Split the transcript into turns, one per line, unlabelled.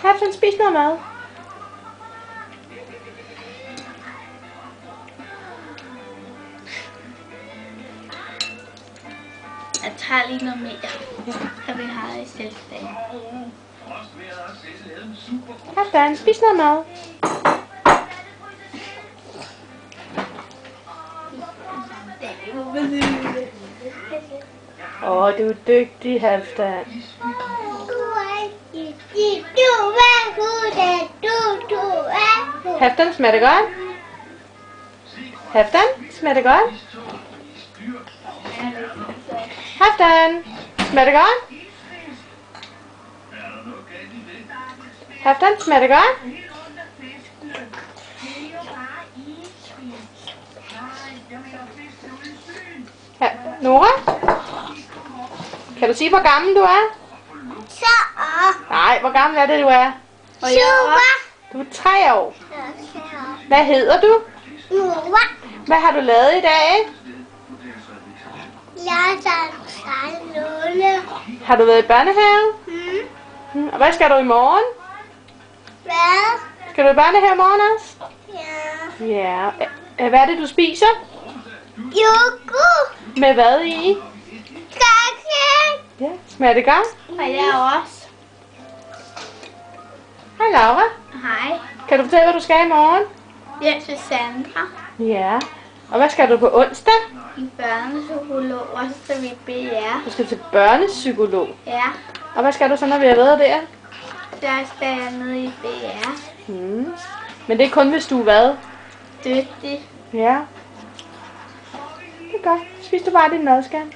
Halfdan, spis noget mad.
Jeg tager lige noget mere, så vi har i selskab.
Halfdan, spis noget mad. Du er dygtig, Halfdan. Halfdan, smager det godt? Halfdan, smager det godt? Halfdan, smager det godt? Halfdan, smager det godt? Nora? Kan du sige, hvor gammel du er? Nej, hvor gammel er det, du er? Du er 3 år. Hvad hedder du?
Nora.
Hvad har du lavet i dag?
Jeg tager Lone.
Har du været i børnehave? Og hvad skal du i morgen?
Hvad?
Skal du i børnehave i morgen også?
Ja.
Ja. Hvad er det, du spiser?
Yoghurt.
Med hvad i?
Kage.
Ja, smager det godt?
Og jeg også.
Hej Laura.
Hej.
Kan du fortælle, hvad du skal i morgen?
Jeg til Sandra
Ja. Og hvad skal du på onsdag?
i børnepsykolog, og så skal vi BR.
Du skal til børnepsykolog.
Ja,
Og hvad skal du så, når vi har været der?
der skal jeg ned i BR.
Men det er kun, hvis du er hvad?
Dygtig.
Ja. Det er godt. Spis du bare din madskærm.